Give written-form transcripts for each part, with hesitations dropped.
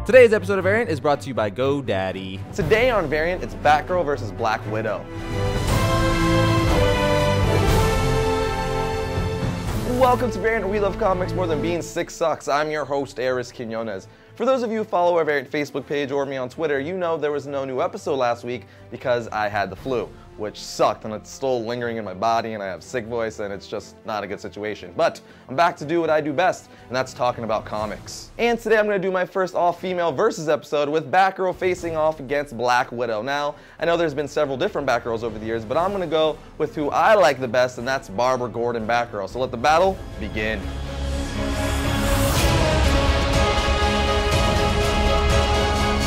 Today's episode of Variant is brought to you by GoDaddy. Today on Variant, it's Batgirl versus Black Widow. Welcome to Variant, where we love comics more than being sick sucks. I'm your host, Arris. For those of you who follow our Variant Facebook page or me on Twitter, you know there was no new episode last week because I had the flu, which sucked, and it's still lingering in my body, and I have sick voice, and it's just not a good situation. But I'm back to do what I do best, and that's talking about comics. And today I'm going to do my first all-female versus episode with Batgirl facing off against Black Widow. Now, I know there's been several different Batgirls over the years, but I'm going to go with who I like the best, and that's Barbara Gordon Batgirl. So let the battle begin.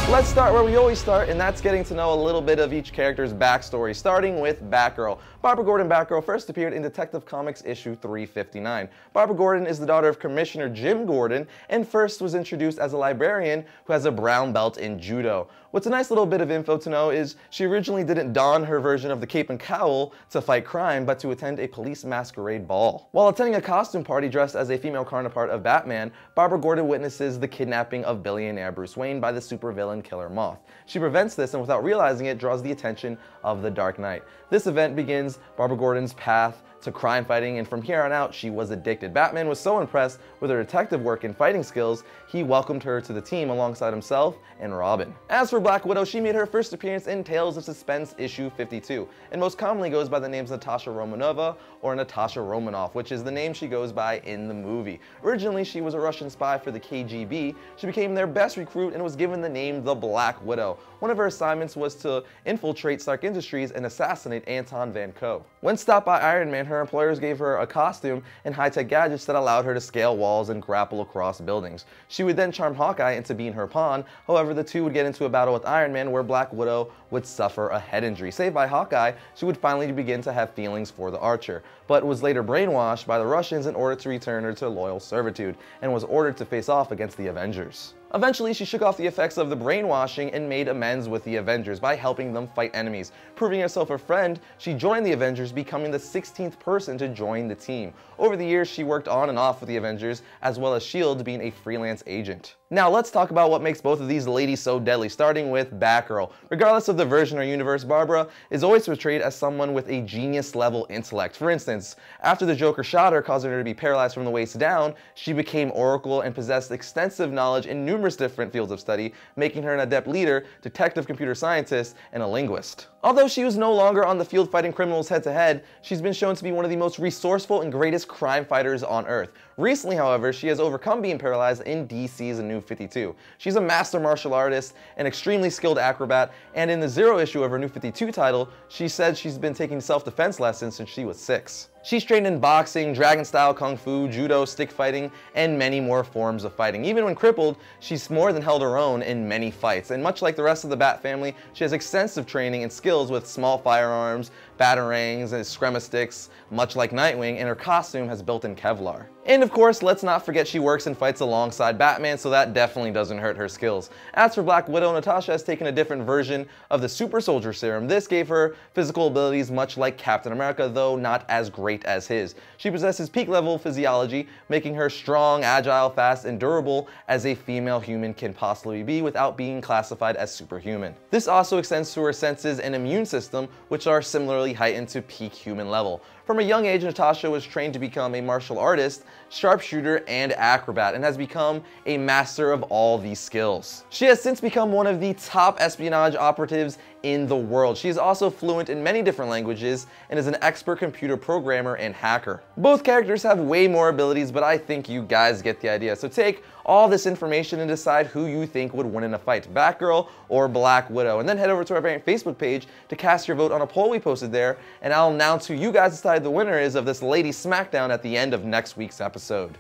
Let's start where we always start, and that's getting to know a little bit of each character's backstory, starting with Batgirl. Barbara Gordon Batgirl first appeared in Detective Comics issue 359. Barbara Gordon is the daughter of Commissioner Jim Gordon, and first was introduced as a librarian who has a brown belt in judo. What's a nice little bit of info to know is she originally didn't don her version of the cape and cowl to fight crime, but to attend a police masquerade ball. While attending a costume party dressed as a female counterpart of Batman, Barbara Gordon witnesses the kidnapping of billionaire Bruce Wayne by the supervillain Killer Moth. She prevents this, and without realizing it, draws the attention of the Dark Knight. This event begins Barbara Gordon's path to crime fighting, and from here on out, she was addicted. Batman was so impressed with her detective work and fighting skills, he welcomed her to the team alongside himself and Robin. As for Black Widow, she made her first appearance in Tales of Suspense issue 52, and most commonly goes by the names Natasha Romanova or Natasha Romanoff, which is the name she goes by in the movie. Originally, she was a Russian spy for the KGB. She became their best recruit and was given the name the Black Widow. One of her assignments was to infiltrate Stark Industries and assassinate Anton Van Koe. When stopped by Iron Man, her employers gave her a costume and high-tech gadgets that allowed her to scale walls and grapple across buildings. She would then charm Hawkeye into being her pawn. However, the two would get into a battle with Iron Man where Black Widow would suffer a head injury. Saved by Hawkeye, she would finally begin to have feelings for the Archer, but was later brainwashed by the Russians in order to return her to loyal servitude, and was ordered to face off against the Avengers. Eventually, she shook off the effects of the brainwashing and made amends with the Avengers by helping them fight enemies. Proving herself a friend, she joined the Avengers, becoming the 16th person to join the team. Over the years, she worked on and off with the Avengers, as well as S.H.I.E.L.D. being a freelance agent. Now let's talk about what makes both of these ladies so deadly, starting with Batgirl. Regardless of the version or universe, Barbara is always portrayed as someone with a genius-level intellect. For instance, after the Joker shot her, causing her to be paralyzed from the waist down, she became Oracle and possessed extensive knowledge in numerous different fields of study, making her an adept leader, detective computer scientist, and a linguist. Although she was no longer on the field fighting criminals head-to-head, she's been shown to be one of the most resourceful and greatest crime fighters on Earth. Recently, however, she has overcome being paralyzed in DC's New 52. She's a master martial artist, an extremely skilled acrobat, and in the Zero issue of her New 52 title, she said she's been taking self-defense lessons since she was 6. She's trained in boxing, dragon-style kung fu, judo, stick fighting, and many more forms of fighting. Even when crippled, she's more than held her own in many fights. And much like the rest of the Bat family, she has extensive training and skills with small firearms, batarangs, and screma sticks, much like Nightwing, and her costume has built-in Kevlar. And of course, let's not forget she works and fights alongside Batman, so that definitely doesn't hurt her skills. As for Black Widow, Natasha has taken a different version of the Super Soldier Serum. This gave her physical abilities much like Captain America, though not as great as his. She possesses peak-level physiology, making her strong, agile, fast, and durable as a female human can possibly be without being classified as superhuman. This also extends to her senses and immune system, which are similarly heightened to peak human level. From a young age, Natasha was trained to become a martial artist, sharpshooter, and acrobat, and has become a master of all these skills. She has since become one of the top espionage operatives in the world. She is also fluent in many different languages and is an expert computer programmer and hacker. Both characters have way more abilities, but I think you guys get the idea. So take all this information and decide who you think would win in a fight, Batgirl or Black Widow, and then head over to our Variant Facebook page to cast your vote on a poll we posted there, and I'll announce who you guys decide the winner is of this Lady Smackdown at the end of next week's episode.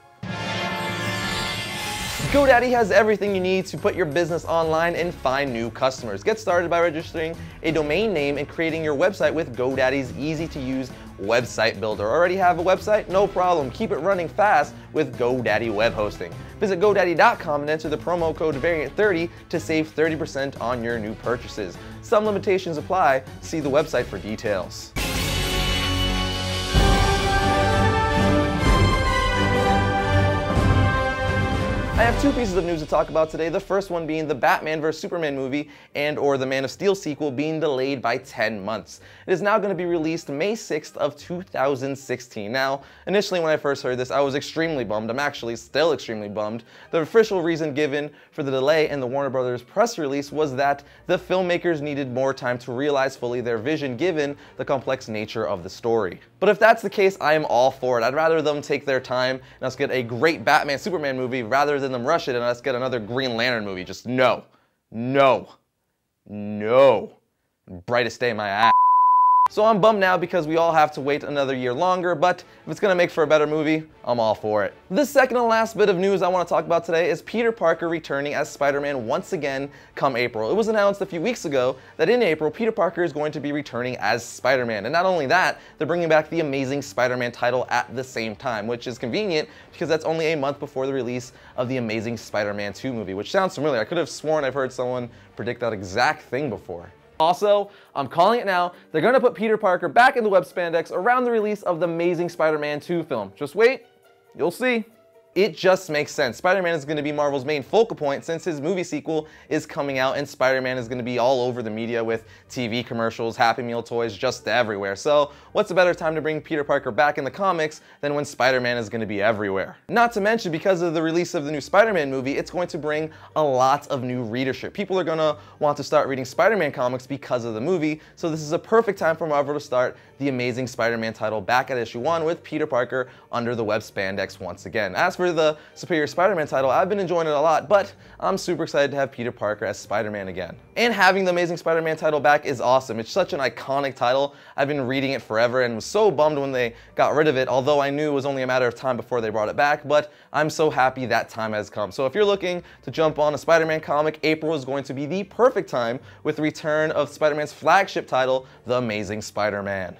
GoDaddy has everything you need to put your business online and find new customers. Get started by registering a domain name and creating your website with GoDaddy's easy-to-use website builder. Already have a website? No problem. Keep it running fast with GoDaddy Web Hosting. Visit GoDaddy.com and enter the promo code VARIANT30 to save 30% on your new purchases. Some limitations apply. See the website for details. I have two pieces of news to talk about today. The first one being the Batman vs Superman movie and/or the Man of Steel sequel being delayed by 10 months. It is now going to be released May 6th of 2016. Now, initially when I first heard this, I was extremely bummed. I'm actually still extremely bummed. The official reason given for the delay in the Warner Brothers press release was that the filmmakers needed more time to realize fully their vision given the complex nature of the story. But if that's the case, I am all for it. I'd rather them take their time and us get a great Batman Superman movie rather than them rush it and us get another Green Lantern movie. Just no. No. No. Brightest day in my ass. So I'm bummed now because we all have to wait another year longer, but if it's gonna make for a better movie, I'm all for it. The second and last bit of news I want to talk about today is Peter Parker returning as Spider-Man once again come April. It was announced a few weeks ago that in April, Peter Parker is going to be returning as Spider-Man. And not only that, they're bringing back the Amazing Spider-Man title at the same time, which is convenient because that's only a month before the release of the Amazing Spider-Man 2 movie, which sounds familiar. I could have sworn I've heard someone predict that exact thing before. Also, I'm calling it now, they're going to put Peter Parker back in the web spandex around the release of the Amazing Spider-Man 2 film. Just wait, you'll see. It just makes sense. Spider-Man is going to be Marvel's main focal point since his movie sequel is coming out, and Spider-Man is going to be all over the media with TV commercials, Happy Meal toys, just everywhere. So what's a better time to bring Peter Parker back in the comics than when Spider-Man is going to be everywhere? Not to mention, because of the release of the new Spider-Man movie, it's going to bring a lot of new readership. People are going to want to start reading Spider-Man comics because of the movie, so this is a perfect time for Marvel to start the Amazing Spider-Man title back at issue 1 with Peter Parker under the web spandex once again. As for the Superior Spider-Man title, I've been enjoying it a lot, but I'm super excited to have Peter Parker as Spider-Man again. And having the Amazing Spider-Man title back is awesome. It's such an iconic title. I've been reading it forever and was so bummed when they got rid of it, although I knew it was only a matter of time before they brought it back, but I'm so happy that time has come. So if you're looking to jump on a Spider-Man comic, April is going to be the perfect time with the return of Spider-Man's flagship title, The Amazing Spider-Man.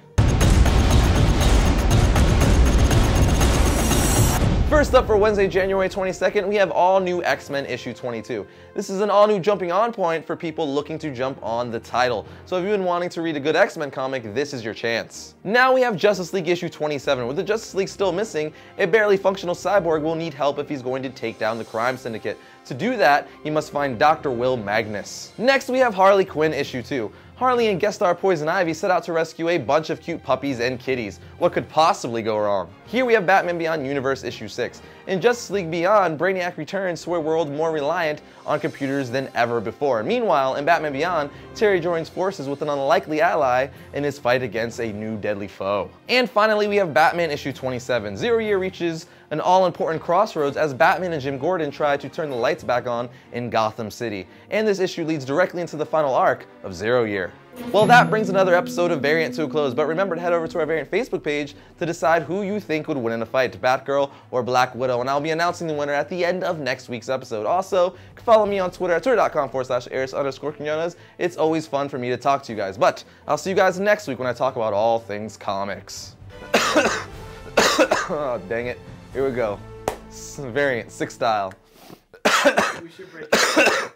First up for Wednesday, January 22nd, we have all new X-Men issue 22. This is an all new jumping on point for people looking to jump on the title. So if you've been wanting to read a good X-Men comic, this is your chance. Now we have Justice League issue 27. With the Justice League still missing, a barely functional Cyborg will need help if he's going to take down the crime syndicate. To do that, he must find Dr. Will Magnus. Next we have Harley Quinn issue 2. Harley and guest star Poison Ivy set out to rescue a bunch of cute puppies and kitties. What could possibly go wrong? Here we have Batman Beyond Universe issue 6. In Justice League Beyond, Brainiac returns to a world more reliant on computers than ever before. Meanwhile, in Batman Beyond, Terry joins forces with an unlikely ally in his fight against a new deadly foe. And finally, we have Batman issue 27. Zero Year reaches an all-important crossroads as Batman and Jim Gordon try to turn the lights back on in Gotham City. And this issue leads directly into the final arc of Zero Year. Well, that brings another episode of Variant to a close, but remember to head over to our Variant Facebook page to decide who you think would win in a fight, Batgirl or Black Widow, and I'll be announcing the winner at the end of next week's episode. Also, you can follow me on Twitter at twitter.com/Arris_Quinones. It's always fun for me to talk to you guys, but I'll see you guys next week when I talk about all things comics. Oh, dang it. Here we go. Variant, 6 style. We should break it.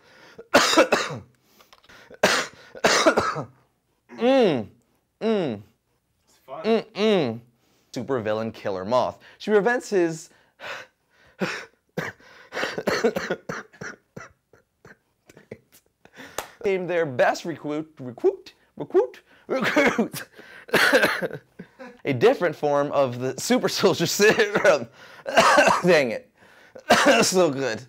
It's fun. Super villain Killer Moth. She prevents his became their best recruit. A different form of the super soldier serum. Dang it. So good.